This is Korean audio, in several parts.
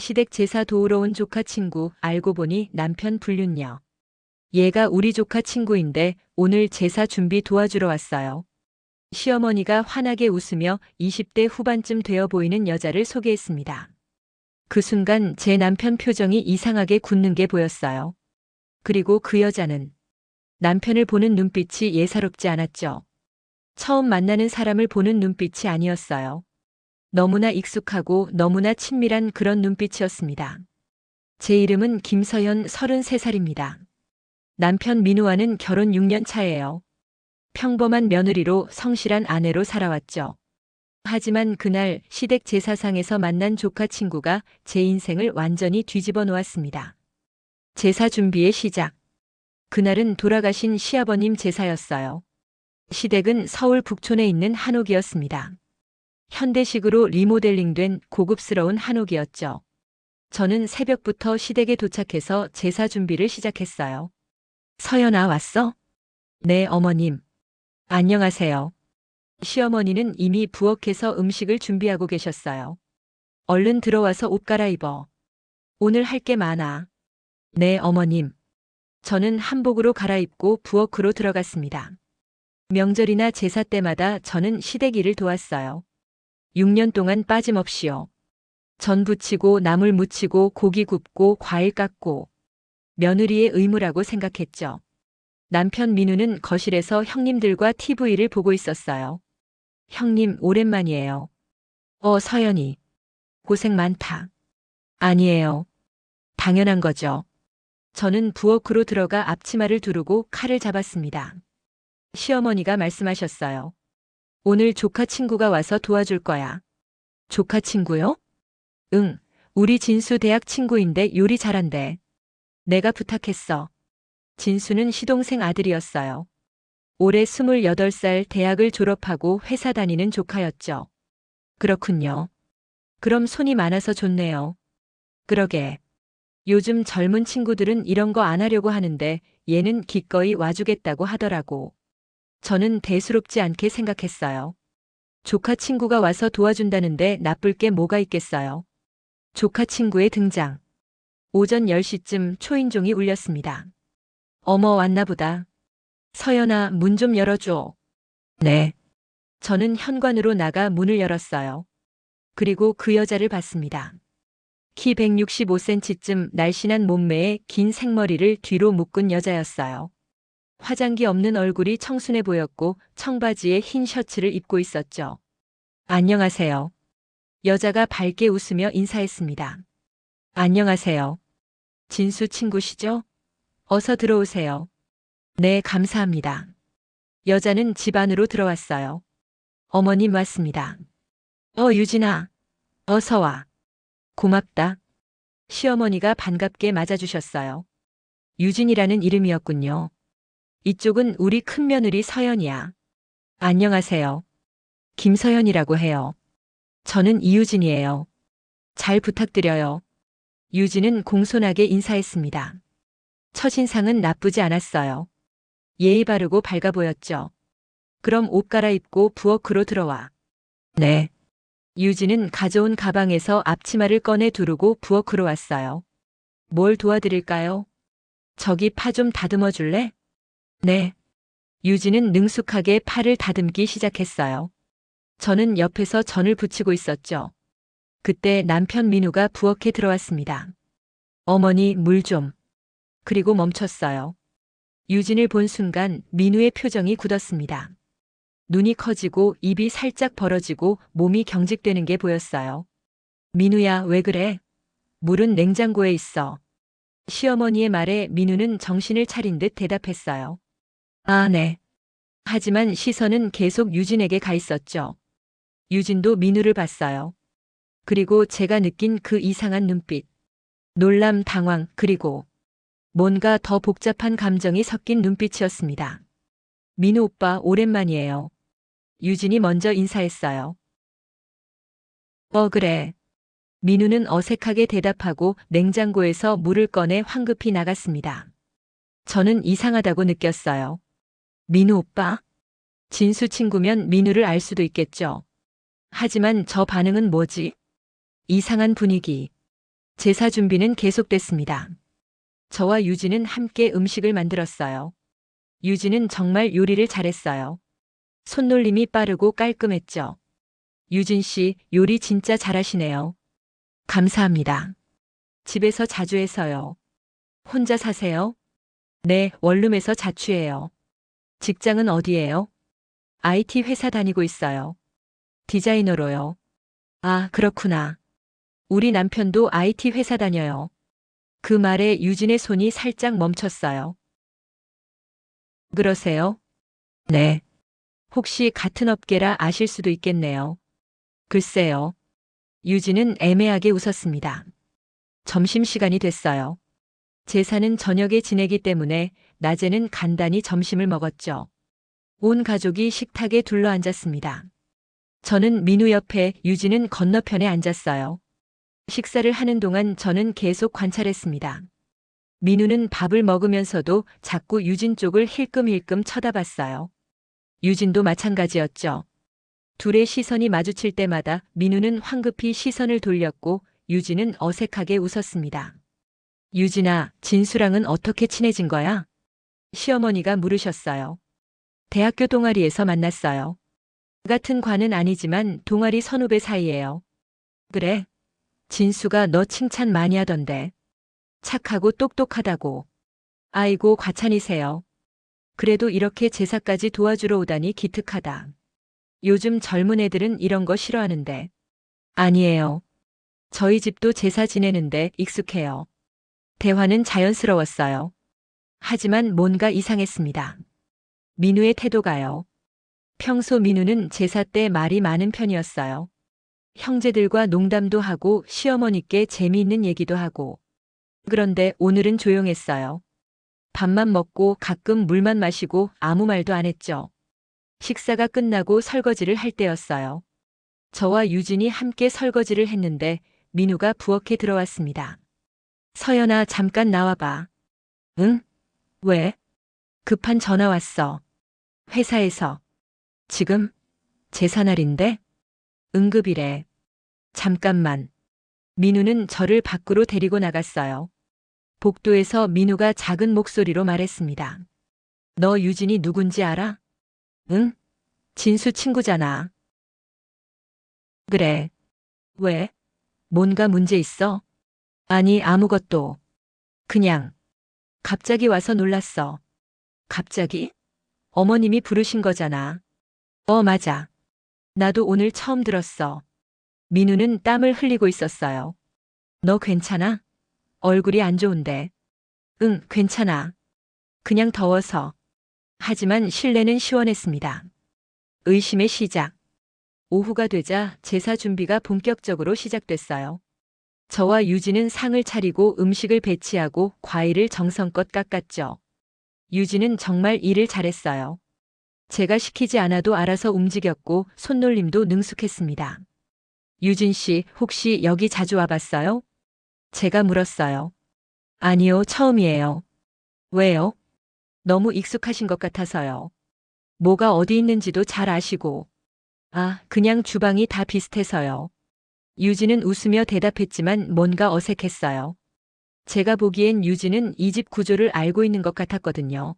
시댁 제사 도우러 온 조카 친구, 알고 보니 남편 불륜녀. 얘가 우리 조카 친구인데 오늘 제사 준비 도와주러 왔어요. 시어머니가 환하게 웃으며 20대 후반쯤 되어 보이는 여자를 소개했습니다. 그 순간 제 남편 표정이 이상하게 굳는 게 보였어요. 그리고 그 여자는 남편을 보는 눈빛이 예사롭지 않았죠. 처음 만나는 사람을 보는 눈빛이 아니었어요. 너무나 익숙하고 너무나 친밀한 그런 눈빛이었습니다. 제 이름은 김서연 33살입니다. 남편 민우와는 결혼 6년 차예요. 평범한 며느리로 성실한 아내로 살아왔죠. 하지만 그날 시댁 제사상에서 만난 조카 친구가 제 인생을 완전히 뒤집어 놓았습니다. 제사 준비의 시작. 그날은 돌아가신 시아버님 제사였어요. 시댁은 서울 북촌에 있는 한옥이었습니다. 현대식으로 리모델링된 고급스러운 한옥이었죠. 저는 새벽부터 시댁에 도착해서 제사 준비를 시작했어요. 서연아, 왔어? 네, 어머님. 안녕하세요. 시어머니는 이미 부엌에서 음식을 준비하고 계셨어요. 얼른 들어와서 옷 갈아입어. 오늘 할 게 많아. 네, 어머님. 저는 한복으로 갈아입고 부엌으로 들어갔습니다. 명절이나 제사 때마다 저는 시댁 일을 도왔어요. 6년 동안 빠짐없이요. 전 부치고 나물 무치고 고기 굽고 과일 깎고 며느리의 의무라고 생각했죠. 남편 민우는 거실에서 형님들과 TV를 보고 있었어요. 형님, 오랜만이에요. 서연이. 고생 많다. 아니에요. 당연한 거죠. 저는 부엌으로 들어가 앞치마를 두르고 칼을 잡았습니다. 시어머니가 말씀하셨어요. 오늘 조카 친구가 와서 도와줄 거야. 조카 친구요? 응, 우리 진수 대학 친구인데 요리 잘한대. 내가 부탁했어. 진수는 시동생 아들이었어요. 올해 28살 대학을 졸업하고 회사 다니는 조카였죠. 그렇군요. 그럼 손이 많아서 좋네요. 그러게. 요즘 젊은 친구들은 이런 거 안 하려고 하는데 얘는 기꺼이 와주겠다고 하더라고. 저는 대수롭지 않게 생각했어요. 조카 친구가 와서 도와준다는데 나쁠 게 뭐가 있겠어요. 조카 친구의 등장. 오전 10시쯤 초인종이 울렸습니다. 어머, 왔나 보다. 서연아, 문 좀 열어줘. 네. 저는 현관으로 나가 문을 열었어요. 그리고 그 여자를 봤습니다. 키 165cm쯤 날씬한 몸매에 긴 생머리를 뒤로 묶은 여자였어요. 화장기 없는 얼굴이 청순해 보였고 청바지에 흰 셔츠를 입고 있었죠. 안녕하세요. 여자가 밝게 웃으며 인사했습니다. 안녕하세요. 진수 친구시죠? 어서 들어오세요. 네, 감사합니다. 여자는 집 안으로 들어왔어요. 어머님 왔습니다. 유진아. 어서 와. 고맙다. 시어머니가 반갑게 맞아주셨어요. 유진이라는 이름이었군요. 이쪽은 우리 큰며느리 서연이야. 안녕하세요. 김서연이라고 해요. 저는 이유진이에요. 잘 부탁드려요. 유진은 공손하게 인사했습니다. 첫인상은 나쁘지 않았어요. 예의 바르고 밝아 보였죠. 그럼 옷 갈아입고 부엌으로 들어와. 네. 유진은 가져온 가방에서 앞치마를 꺼내 두르고 부엌으로 왔어요. 뭘 도와드릴까요? 저기 파 좀 다듬어 줄래? 네. 유진은 능숙하게 파를 다듬기 시작했어요. 저는 옆에서 전을 부치고 있었죠. 그때 남편 민우가 부엌에 들어왔습니다. 어머니, 물 좀. 그리고 멈췄어요. 유진을 본 순간 민우의 표정이 굳었습니다. 눈이 커지고 입이 살짝 벌어지고 몸이 경직되는 게 보였어요. 민우야, 왜 그래? 물은 냉장고에 있어. 시어머니의 말에 민우는 정신을 차린 듯 대답했어요. 아, 네. 하지만 시선은 계속 유진에게 가 있었죠. 유진도 민우를 봤어요. 그리고 제가 느낀 그 이상한 눈빛. 놀람, 당황, 그리고 뭔가 더 복잡한 감정이 섞인 눈빛이었습니다. 민우 오빠, 오랜만이에요. 유진이 먼저 인사했어요. 그래. 민우는 어색하게 대답하고 냉장고에서 물을 꺼내 황급히 나갔습니다. 저는 이상하다고 느꼈어요. 민우 오빠? 진수 친구면 민우를 알 수도 있겠죠. 하지만 저 반응은 뭐지? 이상한 분위기. 제사 준비는 계속됐습니다. 저와 유진은 함께 음식을 만들었어요. 유진은 정말 요리를 잘했어요. 손놀림이 빠르고 깔끔했죠. 유진 씨, 요리 진짜 잘하시네요. 감사합니다. 집에서 자주 해서요. 혼자 사세요? 네, 원룸에서 자취해요. 직장은 어디예요? IT 회사 다니고 있어요. 디자이너로요. 아, 그렇구나. 우리 남편도 IT 회사 다녀요. 그 말에 유진의 손이 살짝 멈췄어요. 그러세요? 네. 혹시 같은 업계라 아실 수도 있겠네요. 글쎄요. 유진은 애매하게 웃었습니다. 점심시간이 됐어요. 제사는 저녁에 지내기 때문에 낮에는 간단히 점심을 먹었죠. 온 가족이 식탁에 둘러앉았습니다. 저는 민우 옆에, 유진은 건너편에 앉았어요. 식사를 하는 동안 저는 계속 관찰했습니다. 민우는 밥을 먹으면서도 자꾸 유진 쪽을 힐끔힐끔 쳐다봤어요. 유진도 마찬가지였죠. 둘의 시선이 마주칠 때마다 민우는 황급히 시선을 돌렸고 유진은 어색하게 웃었습니다. 유진아, 진수랑은 어떻게 친해진 거야? 시어머니가 물으셨어요. 대학교 동아리에서 만났어요. 같은 과는 아니지만 동아리 선후배 사이예요. 그래? 진수가 너 칭찬 많이 하던데. 착하고 똑똑하다고. 아이고, 과찬이세요. 그래도 이렇게 제사까지 도와주러 오다니 기특하다. 요즘 젊은 애들은 이런 거 싫어하는데. 아니에요. 저희 집도 제사 지내는데 익숙해요. 대화는 자연스러웠어요. 하지만 뭔가 이상했습니다. 민우의 태도가요. 평소 민우는 제사 때 말이 많은 편이었어요. 형제들과 농담도 하고 시어머니께 재미있는 얘기도 하고. 그런데 오늘은 조용했어요. 밥만 먹고 가끔 물만 마시고 아무 말도 안 했죠. 식사가 끝나고 설거지를 할 때였어요. 저와 유진이 함께 설거지를 했는데 민우가 부엌에 들어왔습니다. 서연아, 잠깐 나와봐. 응? 왜? 급한 전화 왔어. 회사에서. 지금? 제사날인데? 응급이래. 잠깐만. 민우는 저를 밖으로 데리고 나갔어요. 복도에서 민우가 작은 목소리로 말했습니다. 너 유진이 누군지 알아? 응? 진수 친구잖아. 그래. 왜? 뭔가 문제 있어? 아니, 아무것도. 그냥. 갑자기 와서 놀랐어. 갑자기? 어머님이 부르신 거잖아. 맞아. 나도 오늘 처음 들었어. 민우는 땀을 흘리고 있었어요. 너 괜찮아? 얼굴이 안 좋은데. 응, 괜찮아. 그냥 더워서. 하지만 실내는 시원했습니다. 의심의 시작. 오후가 되자 제사 준비가 본격적으로 시작됐어요. 저와 유진은 상을 차리고 음식을 배치하고 과일을 정성껏 깎았죠. 유진은 정말 일을 잘했어요. 제가 시키지 않아도 알아서 움직였고 손놀림도 능숙했습니다. 유진 씨, 혹시 여기 자주 와봤어요? 제가 물었어요. 아니요, 처음이에요. 왜요? 너무 익숙하신 것 같아서요. 뭐가 어디 있는지도 잘 아시고. 아, 그냥 주방이 다 비슷해서요. 유진은 웃으며 대답했지만 뭔가 어색했어요. 제가 보기엔 유진은 이 집 구조를 알고 있는 것 같았거든요.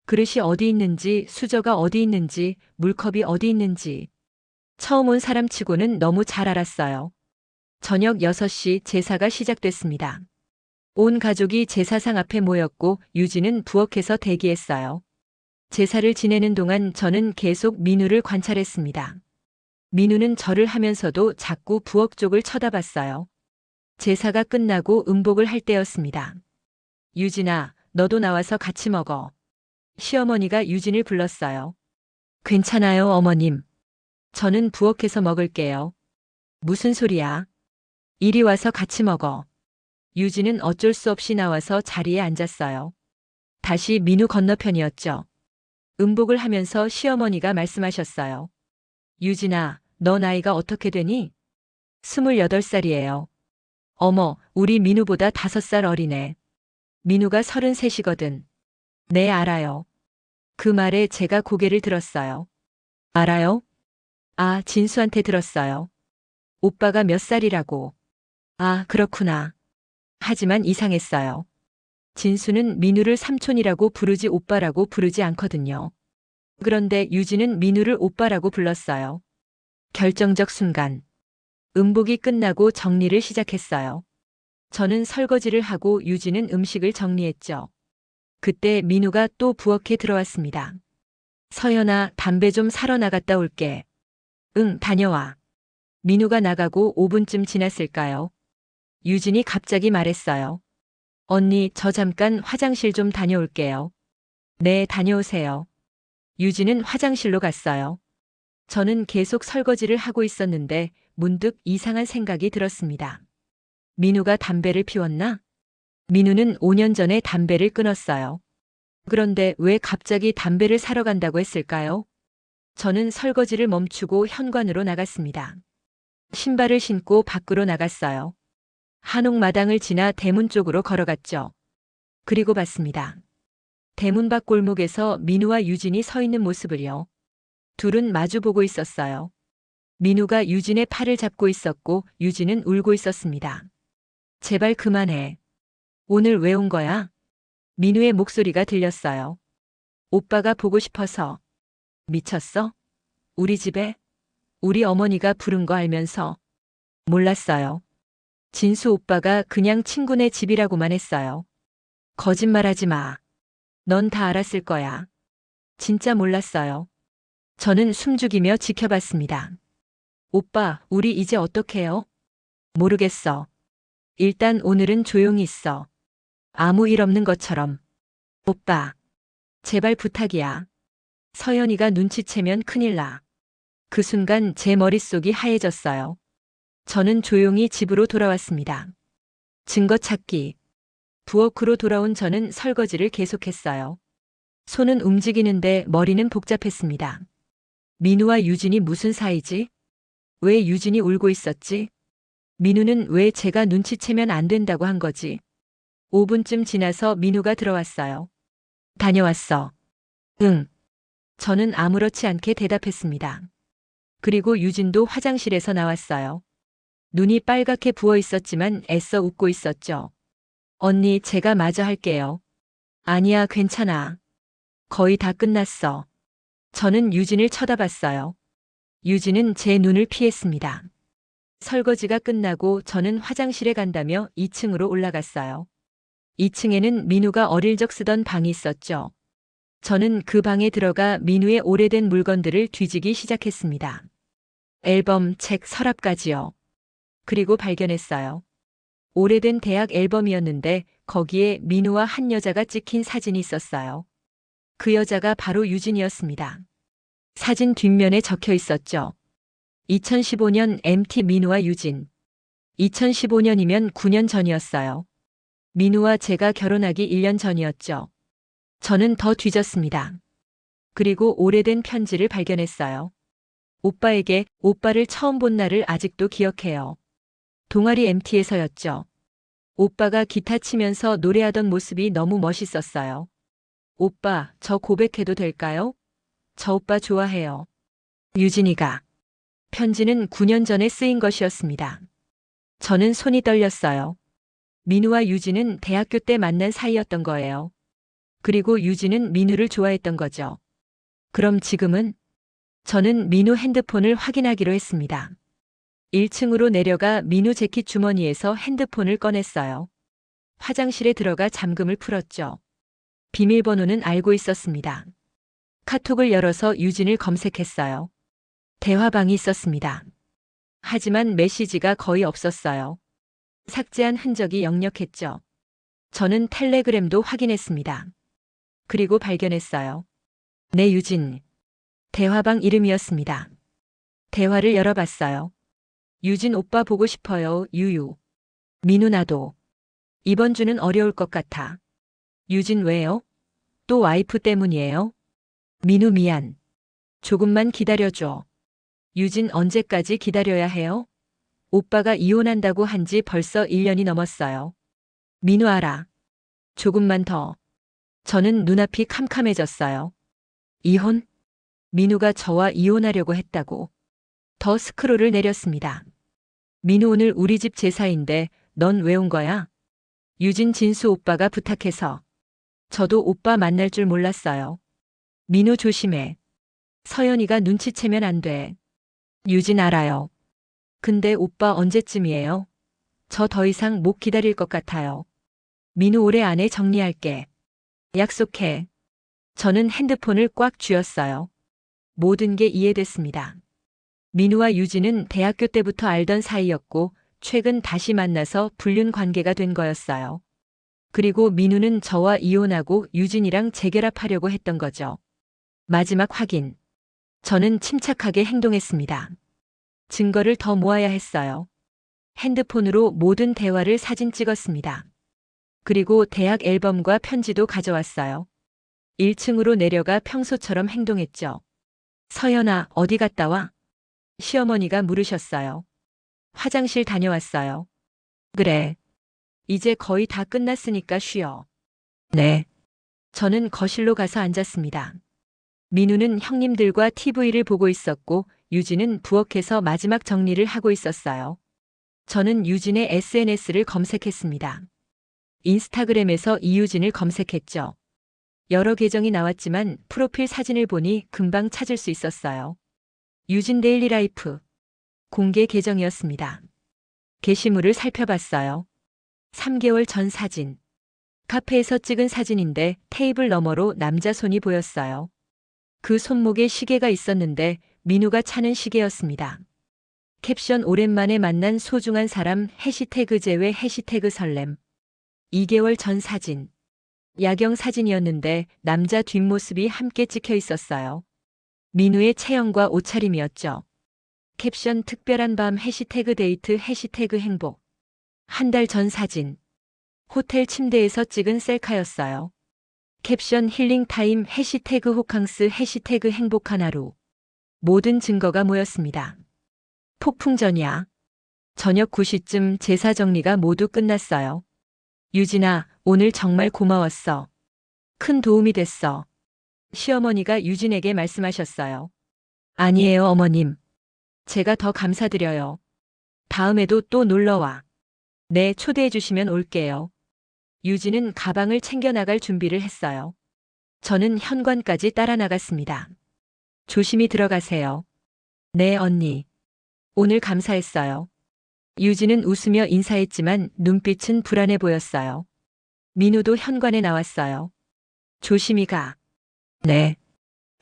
그릇이 어디 있는지, 수저가 어디 있는지, 물컵이 어디 있는지. 처음 온 사람치고는 너무 잘 알았어요. 저녁 6시 제사가 시작됐습니다. 온 가족이 제사상 앞에 모였고 유진은 부엌에서 대기했어요. 제사를 지내는 동안 저는 계속 민우를 관찰했습니다. 민우는 저를 하면서도 자꾸 부엌 쪽을 쳐다봤어요. 제사가 끝나고 음복을 할 때였습니다. 유진아, 너도 나와서 같이 먹어. 시어머니가 유진을 불렀어요. 괜찮아요, 어머님. 저는 부엌에서 먹을게요. 무슨 소리야? 이리 와서 같이 먹어. 유진은 어쩔 수 없이 나와서 자리에 앉았어요. 다시 민우 건너편이었죠. 음복을 하면서 시어머니가 말씀하셨어요. 유진아, 너 나이가 어떻게 되니? 28살이에요. 어머, 우리 민우보다 5살 어리네. 민우가 33이거든. 네, 알아요. 그 말에 제가 고개를 들었어요. 알아요? 아, 진수한테 들었어요. 오빠가 몇 살이라고. 아, 그렇구나. 하지만 이상했어요. 진수는 민우를 삼촌이라고 부르지 오빠라고 부르지 않거든요. 그런데 유진은 민우를 오빠라고 불렀어요. 결정적 순간. 음복이 끝나고 정리를 시작했어요. 저는 설거지를 하고 유진은 음식을 정리했죠. 그때 민우가 또 부엌에 들어왔습니다. 서연아, 담배 좀 사러 나갔다 올게. 응, 다녀와. 민우가 나가고 5분쯤 지났을까요? 유진이 갑자기 말했어요. 언니, 저 잠깐 화장실 좀 다녀올게요. 네, 다녀오세요. 유진은 화장실로 갔어요. 저는 계속 설거지를 하고 있었는데 문득 이상한 생각이 들었습니다. 민우가 담배를 피웠나? 민우는 5년 전에 담배를 끊었어요. 그런데 왜 갑자기 담배를 사러 간다고 했을까요? 저는 설거지를 멈추고 현관으로 나갔습니다. 신발을 신고 밖으로 나갔어요. 한옥마당을 지나 대문 쪽으로 걸어갔죠. 그리고 봤습니다. 대문 밖 골목에서 민우와 유진이 서 있는 모습을요. 둘은 마주보고 있었어요. 민우가 유진의 팔을 잡고 있었고 유진은 울고 있었습니다. 제발 그만해. 오늘 왜 온 거야? 민우의 목소리가 들렸어요. 오빠가 보고 싶어서. 미쳤어? 우리 집에? 우리 어머니가 부른 거 알면서. 몰랐어요. 진수 오빠가 그냥 친구네 집이라고만 했어요. 거짓말하지 마. 넌 다 알았을 거야. 진짜 몰랐어요. 저는 숨죽이며 지켜봤습니다. 오빠, 우리 이제 어떡해요? 모르겠어. 일단 오늘은 조용히 있어. 아무 일 없는 것처럼. 오빠, 제발 부탁이야. 서연이가 눈치채면 큰일 나. 그 순간 제 머릿속이 하얘졌어요. 저는 조용히 집으로 돌아왔습니다. 증거 찾기. 부엌으로 돌아온 저는 설거지를 계속했어요. 손은 움직이는데 머리는 복잡했습니다. 민우와 유진이 무슨 사이지? 왜 유진이 울고 있었지? 민우는 왜 제가 눈치채면 안 된다고 한 거지? 5분쯤 지나서 민우가 들어왔어요. 다녀왔어. 응. 저는 아무렇지 않게 대답했습니다. 그리고 유진도 화장실에서 나왔어요. 눈이 빨갛게 부어 있었지만 애써 웃고 있었죠. 언니, 제가 마저 할게요. 아니야, 괜찮아. 거의 다 끝났어. 저는 유진을 쳐다봤어요. 유진은 제 눈을 피했습니다. 설거지가 끝나고 저는 화장실에 간다며 2층으로 올라갔어요. 2층에는 민우가 어릴 적 쓰던 방이 있었죠. 저는 그 방에 들어가 민우의 오래된 물건들을 뒤지기 시작했습니다. 앨범, 책, 서랍까지요. 그리고 발견했어요. 오래된 대학 앨범이었는데 거기에 민우와 한 여자가 찍힌 사진이 있었어요. 그 여자가 바로 유진이었습니다. 사진 뒷면에 적혀 있었죠. 2015년 MT 민우와 유진. 2015년이면 9년 전이었어요. 민우와 제가 결혼하기 1년 전이었죠. 저는 더 뒤졌습니다. 그리고 오래된 편지를 발견했어요. 오빠에게 오빠를 처음 본 날을 아직도 기억해요. 동아리 MT에서였죠. 오빠가 기타 치면서 노래하던 모습이 너무 멋있었어요. 오빠, 저 고백해도 될까요? 저 오빠 좋아해요. 유진이가. 편지는 9년 전에 쓰인 것이었습니다. 저는 손이 떨렸어요. 민우와 유진은 대학교 때 만난 사이였던 거예요. 그리고 유진은 민우를 좋아했던 거죠. 그럼 지금은? 저는 민우 핸드폰을 확인하기로 했습니다. 1층으로 내려가 민우 재킷 주머니에서 핸드폰을 꺼냈어요. 화장실에 들어가 잠금을 풀었죠. 비밀번호는 알고 있었습니다. 카톡을 열어서 유진을 검색했어요. 대화방이 있었습니다. 하지만 메시지가 거의 없었어요. 삭제한 흔적이 역력했죠. 저는 텔레그램도 확인했습니다. 그리고 발견했어요. 네, 유진. 대화방 이름이었습니다. 대화를 열어봤어요. 유진 오빠 보고 싶어요, 유유. 민우 나도. 이번 주는 어려울 것 같아. 유진 왜요? 또 와이프 때문이에요? 민우 미안. 조금만 기다려줘. 유진 언제까지 기다려야 해요? 오빠가 이혼한다고 한 지 벌써 1년이 넘었어요. 민우 알아. 조금만 더. 저는 눈앞이 캄캄해졌어요. 이혼? 민우가 저와 이혼하려고 했다고. 더 스크롤을 내렸습니다. 민우 오늘 우리 집 제사인데 넌 왜 온 거야? 유진 진수 오빠가 부탁해서. 저도 오빠 만날 줄 몰랐어요. 민우 조심해. 서연이가 눈치채면 안 돼. 유진 알아요. 근데 오빠 언제쯤이에요? 저 더 이상 못 기다릴 것 같아요. 민우 올해 안에 정리할게. 약속해. 저는 핸드폰을 꽉 쥐었어요. 모든 게 이해됐습니다. 민우와 유진은 대학교 때부터 알던 사이였고 최근 다시 만나서 불륜 관계가 된 거였어요. 그리고 민우는 저와 이혼하고 유진이랑 재결합하려고 했던 거죠. 마지막 확인. 저는 침착하게 행동했습니다. 증거를 더 모아야 했어요. 핸드폰으로 모든 대화를 사진 찍었습니다. 그리고 대학 앨범과 편지도 가져왔어요. 1층으로 내려가 평소처럼 행동했죠. 서연아, 어디 갔다 와? 시어머니가 물으셨어요. 화장실 다녀왔어요. 그래. 이제 거의 다 끝났으니까 쉬어. 네. 저는 거실로 가서 앉았습니다. 민우는 형님들과 TV를 보고 있었고 유진은 부엌에서 마지막 정리를 하고 있었어요. 저는 유진의 SNS를 검색했습니다. 인스타그램에서 이유진을 검색했죠. 여러 계정이 나왔지만 프로필 사진을 보니 금방 찾을 수 있었어요. 유진 데일리 라이프. 공개 계정이었습니다. 게시물을 살펴봤어요. 3개월 전 사진. 카페에서 찍은 사진인데 테이블 너머로 남자 손이 보였어요. 그 손목에 시계가 있었는데 민우가 차는 시계였습니다. 캡션 오랜만에 만난 소중한 사람 해시태그 제외 해시태그 설렘. 2개월 전 사진. 야경 사진이었는데 남자 뒷모습이 함께 찍혀 있었어요. 민우의 체형과 옷차림이었죠. 캡션 특별한 밤 해시태그 데이트 해시태그 행복. 한 달 전 사진. 호텔 침대에서 찍은 셀카였어요. 캡션 힐링타임 해시태그 호캉스 해시태그 행복한 하루. 모든 증거가 모였습니다. 폭풍 전야. 저녁 9시쯤 제사 정리가 모두 끝났어요. 유진아, 오늘 정말 고마웠어. 큰 도움이 됐어. 시어머니가 유진에게 말씀하셨어요. 아니에요, 어머님. 제가 더 감사드려요. 다음에도 또 놀러와. 네, 초대해 주시면 올게요. 유진은 가방을 챙겨 나갈 준비를 했어요. 저는 현관까지 따라 나갔습니다. 조심히 들어가세요. 네, 언니. 오늘 감사했어요. 유진은 웃으며 인사했지만 눈빛은 불안해 보였어요. 민우도 현관에 나왔어요. 조심히 가. 네.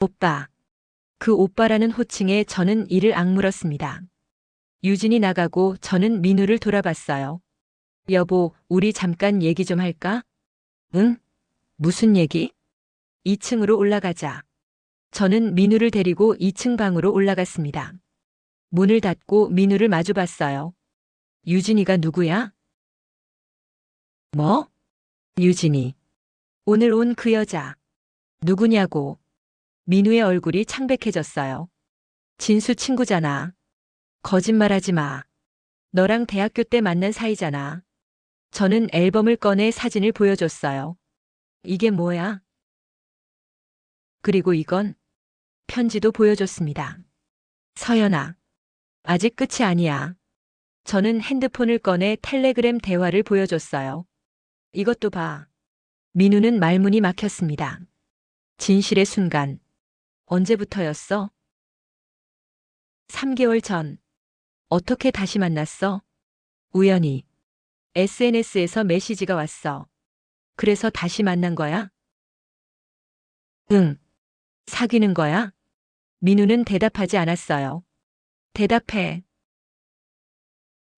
오빠. 그 오빠라는 호칭에 저는 이를 악물었습니다. 유진이 나가고 저는 민우를 돌아봤어요. 여보, 우리 잠깐 얘기 좀 할까? 응? 무슨 얘기? 2층으로 올라가자. 저는 민우를 데리고 2층 방으로 올라갔습니다. 문을 닫고 민우를 마주봤어요. 유진이가 누구야? 뭐? 유진이. 오늘 온 그 여자. 누구냐고. 민우의 얼굴이 창백해졌어요. 진수 친구잖아. 거짓말하지 마. 너랑 대학교 때 만난 사이잖아. 저는 앨범을 꺼내 사진을 보여줬어요. 이게 뭐야? 그리고 이건 편지도 보여줬습니다. 서연아. 아직 끝이 아니야. 저는 핸드폰을 꺼내 텔레그램 대화를 보여줬어요. 이것도 봐. 민우는 말문이 막혔습니다. 진실의 순간. 언제부터였어? 3개월 전. 어떻게 다시 만났어? 우연히. SNS에서 메시지가 왔어. 그래서 다시 만난 거야? 응. 사귀는 거야? 민우는 대답하지 않았어요. 대답해.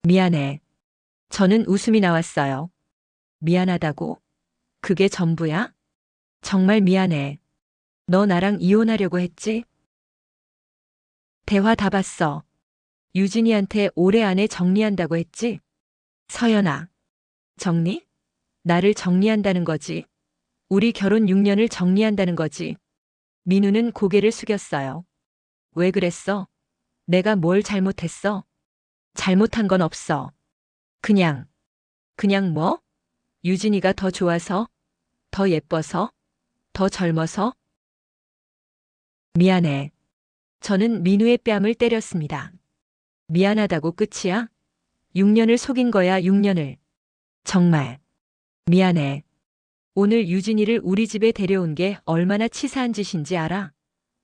미안해. 저는 웃음이 나왔어요. 미안하다고? 그게 전부야? 정말 미안해. 너 나랑 이혼하려고 했지? 대화 다 봤어. 유진이한테 올해 안에 정리한다고 했지? 서연아. 정리? 나를 정리한다는 거지. 우리 결혼 6년을 정리한다는 거지. 민우는 고개를 숙였어요. 왜 그랬어? 내가 뭘 잘못했어? 잘못한 건 없어. 그냥 뭐? 유진이가 더 좋아서? 더 예뻐서? 더 젊어서? 미안해. 저는 민우의 뺨을 때렸습니다. 미안하다고 끝이야? 6년을 속인 거야, 6년을. 정말. 미안해. 오늘 유진이를 우리 집에 데려온 게 얼마나 치사한 짓인지 알아?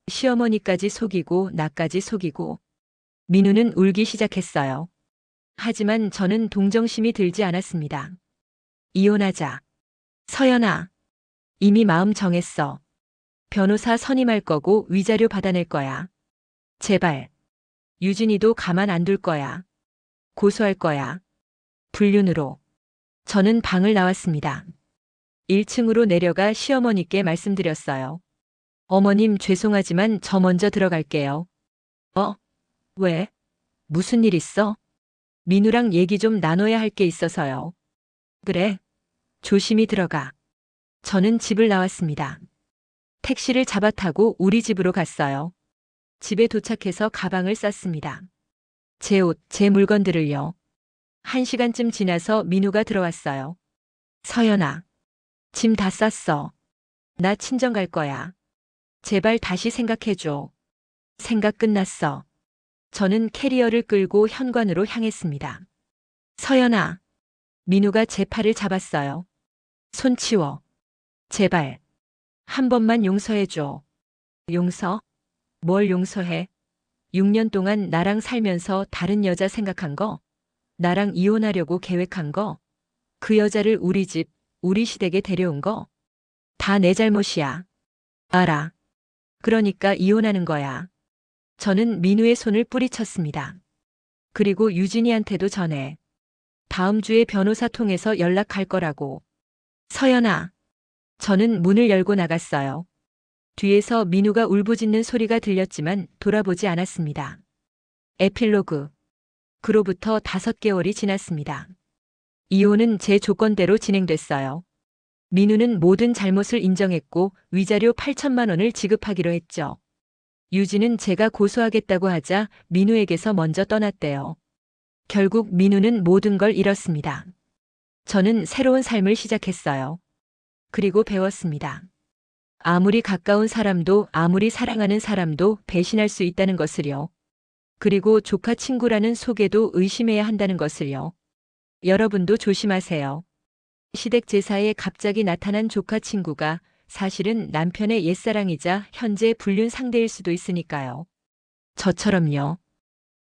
시어머니까지 속이고 나까지 속이고. 민우는 울기 시작했어요. 하지만 저는 동정심이 들지 않았습니다. 이혼하자. 서연아. 이미 마음 정했어. 변호사 선임할 거고 위자료 받아낼 거야. 제발. 유진이도 가만 안 둘 거야. 고소할 거야. 불륜으로. 저는 방을 나왔습니다. 1층으로 내려가 시어머니께 말씀드렸어요. 어머님 죄송하지만 저 먼저 들어갈게요. 왜? 무슨 일 있어? 민우랑 얘기 좀 나눠야 할 게 있어서요. 그래. 조심히 들어가. 저는 집을 나왔습니다. 택시를 잡아 타고 우리 집으로 갔어요. 집에 도착해서 가방을 쌌습니다. 제 옷, 제 물건들을요. 1시간쯤 지나서 민우가 들어왔어요. 서연아. 짐 다 쌌어. 나 친정 갈 거야. 제발 다시 생각해줘. 생각 끝났어. 저는 캐리어를 끌고 현관으로 향했습니다. 서연아. 민우가 제 팔을 잡았어요. 손 치워. 제발. 한 번만 용서해줘. 용서? 뭘 용서해? 6년 동안 나랑 살면서 다른 여자 생각한 거? 나랑 이혼하려고 계획한 거? 그 여자를 우리 집, 우리 시댁에 데려온 거? 다 내 잘못이야. 알아. 그러니까 이혼하는 거야. 저는 민우의 손을 뿌리쳤습니다. 그리고 유진이한테도 전해. 다음 주에 변호사 통해서 연락할 거라고. 서연아. 저는 문을 열고 나갔어요. 뒤에서 민우가 울부짖는 소리가 들렸지만 돌아보지 않았습니다. 에필로그. 그로부터 5개월이 지났습니다. 이혼은 제 조건대로 진행됐어요. 민우는 모든 잘못을 인정했고 위자료 8천만 원을 지급하기로 했죠. 유진은 제가 고소하겠다고 하자 민우에게서 먼저 떠났대요. 결국 민우는 모든 걸 잃었습니다. 저는 새로운 삶을 시작했어요. 그리고 배웠습니다. 아무리 가까운 사람도 아무리 사랑하는 사람도 배신할 수 있다는 것을요. 그리고 조카 친구라는 속에도 의심해야 한다는 것을요. 여러분도 조심하세요. 시댁 제사에 갑자기 나타난 조카 친구가 사실은 남편의 옛사랑이자 현재 불륜 상대일 수도 있으니까요. 저처럼요.